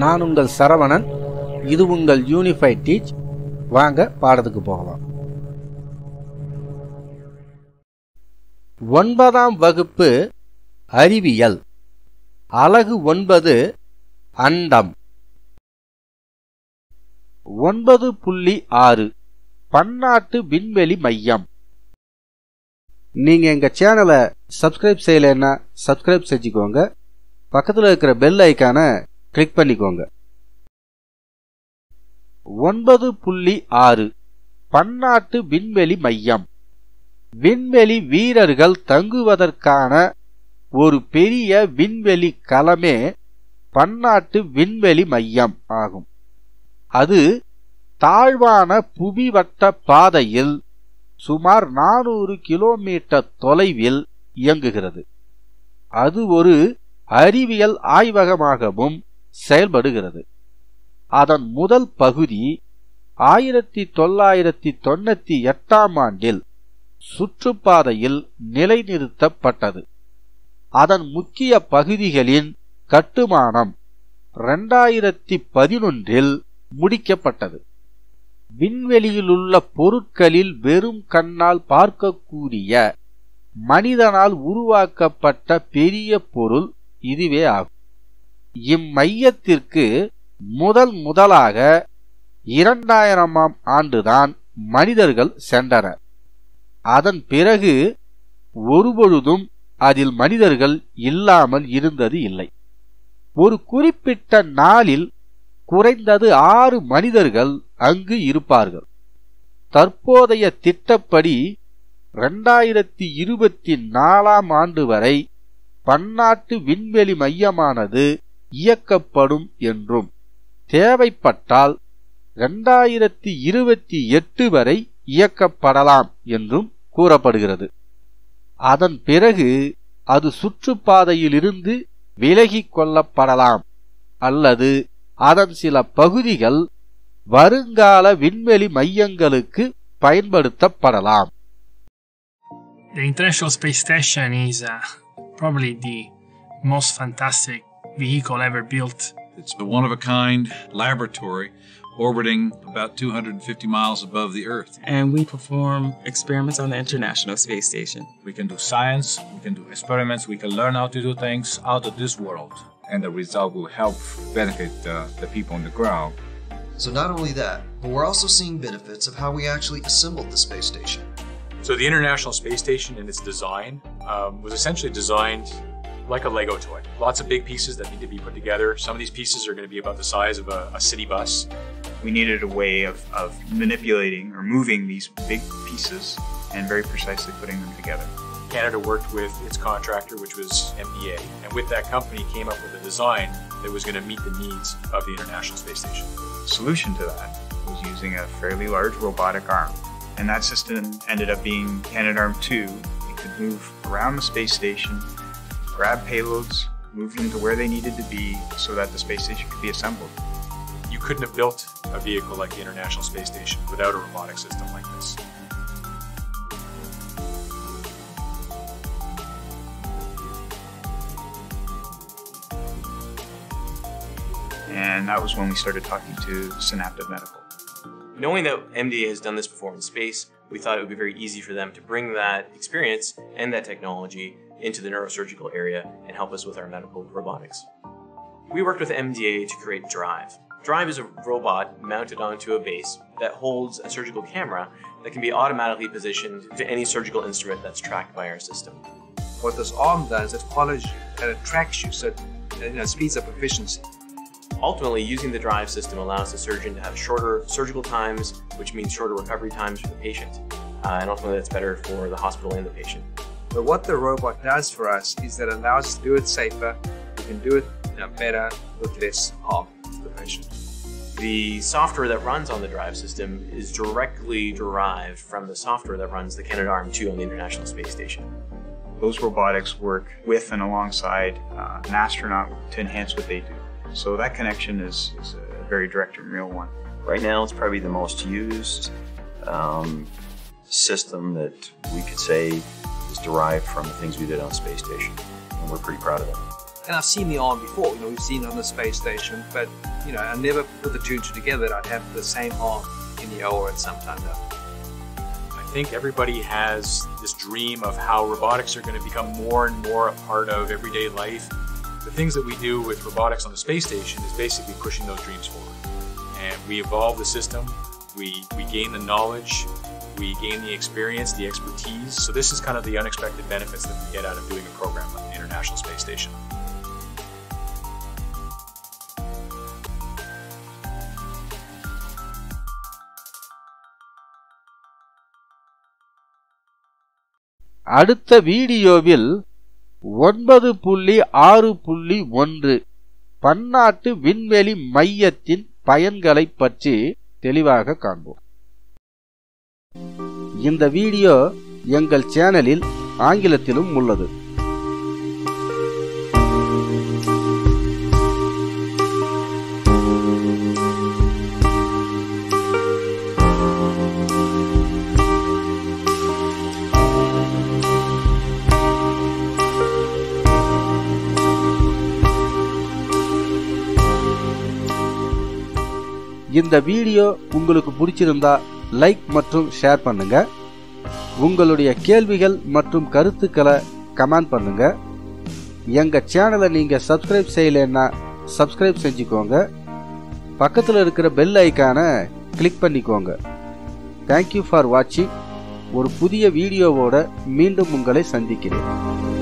நான் உங்கள் சரவணன். இது உங்கள் யூனிஃபை டீச். வாங்க பாடத்துக்கு போகலாம். 9ஆம் வகுப்பு அறிவியல், அலகு 9, அண்டம். 9.6 பன்னாட்டு விண்வெளி மையம். நீங்க எங்க சேனலை சப்ஸ்கிரைப் செய்யலைன்னா சப்ஸ்கிரைப் செஞ்சுக்கோங்க. பக்கத்தில் இருக்கிற பெல் ஐக்கானை கிளிக் பண்ணிக்கோங்க. 9.6 பன்னாட்டு விண்வெளி மையம். விண்வெளி வீரர்கள் தங்குவதற்கான ஒரு பெரிய விண்வெளி களமே பன்னாட்டு விண்வெளி மையம் ஆகும். அது தாழ்வான புவிவட்ட பாதையில் சுமார் 400 கிலோமீட்டர் தொலைவில் இயங்குகிறது. அது ஒரு அறிவியல் ஆய்வகமாகவும் செயல்படுகிறது. அதன் முதல் பகுதி 1998ஆம் ஆண்டில் சுற்றுப்பாதையில் நிலைநிறுத்தப்பட்டது. அதன் முக்கிய பகுதிகளின் கட்டுமானம் 2011இல் முடிக்கப்பட்டது. விண்வெளியிலுள்ள பொருட்களில் வெறும் கண்ணால் பார்க்கக்கூடிய மனிதனால் உருவாக்கப்பட்ட பெரிய பொருள் இதுவே ஆகும். இம்மையத்திற்கு முதலாக 2000ஆம் ஆண்டுதான் மனிதர்கள் சென்றனர். அதன் பிறகு ஒருபொழுதும் அதில் மனிதர்கள் இல்லாமல் இருந்தது இல்லை. ஒரு குறிப்பிட்ட நாளில் குறைந்தது 6 மனிதர்கள் அங்கு இருப்பார்கள். தற்போதைய திட்டப்படி 2024ஆம் ஆண்டு வரை பன்னாட்டு விண்வெளி மையமானது இயக்கப்படும் என்றும் தேவைப்பட்டால் 2028 வரை இயக்கப்படலாம் என்றும் கூறப்படுகிறது. அதன் பிறகு அது சுற்றுப்பாதையிலிருந்து விலகிக் கொள்ளப்படலாம் அல்லது அதன் சில பகுதிகள் வருங்கால விண்வெளி மையங்களுக்கு பயன்படுத்தப்படலாம். The International Space Station is probably the most fantastic vehicle ever built. It's a one-of-a-kind laboratory orbiting about 250 miles above the Earth. And we perform experiments on the International Space Station. We can do science, we can do experiments, we can learn how to do things out of this world. And the result will help benefit the people on the ground. So not only that, but we're also seeing benefits of how we actually assembled the space station. So the International Space Station in its design was essentially designed like a Lego toy. Lots of big pieces that need to be put together. Some of these pieces are going to be about the size of a city bus. We needed a way of manipulating or moving these big pieces and very precisely putting them together. Canada worked with its contractor, which was MDA, and with that company came up with a design that was going to meet the needs of the International Space Station. The solution to that was using a fairly large robotic arm. And that system ended up being Canadarm2. It could move around the space station, grab payloads, move them to where they needed to be so that the space station could be assembled. You couldn't have built a vehicle like the International Space Station without a robotic system like this. And that was when we started talking to Synaptive Medical. Knowing that MDA has done this before in space, we thought it would be very easy for them to bring that experience and that technology into the neurosurgical area and help us with our medical robotics. We worked with MDA to create Drive. Drive is a robot mounted onto a base that holds a surgical camera that can be automatically positioned to any surgical instrument that's tracked by our system. What this arm does, it follows you and it tracks you, so it speeds up efficiency. Ultimately, using the Drive system allows the surgeon to have shorter surgical times, which means shorter recovery times for the patient. And ultimately, that's better for the hospital and the patient. But what the robot does for us is that it allows us to do it safer, we can do it better with less harm to the patient. The software that runs on the Drive system is directly derived from the software that runs the Canadarm2 on the International Space Station. Those robotics work with and alongside an astronaut to enhance what they do. So that connection is a very direct and real one. Right now, it's probably the most used system that we could say is derived from the things we did on the space station, and we're pretty proud of it. And I've seen the arm before, we've seen it on the space station, but, I never put the two together that I'd have the same arm in the OR at some time though. I think everybody has this dream of how robotics are going to become more and more a part of everyday life. The things that we do with robotics on the space station is basically pushing those dreams forward. And we evolve the system, we gain the knowledge, we gain the experience, the expertise. So this is kind of the unexpected benefits that we get out of doing a program on the International Space Station. அடுத்த வீடியோவில் 9.6.1 பன்னாட்டு விண்வெளி மையத்தின் பயன்களைப் பற்றி தெளிவாக காண்போம். இந்த video எங்கள் சேனலில் ஆங்கிலத்திலும் உள்ளது. இந்த வீடியோ உங்களுக்கு பிடிச்சிருந்தா லைக் மற்றும் ஷேர் பண்ணுங்க. உங்களுடைய கேள்விகள் மற்றும் கருத்துக்களை கமெண்ட் பண்ணுங்க. எங்க சேனலை நீங்க சப்ஸ்கிரைப் செய்யலைன்னா சப்ஸ்கிரைப் செஞ்சுக்கோங்க. பக்கத்தில் இருக்கிற பெல் ஐகானை கிளிக் பண்ணிக்கோங்க. தேங்க்யூ ஃபார் வாட்சிங். ஒரு புதிய வீடியோவோட மீண்டும் உங்களை சந்திக்கிறேன்.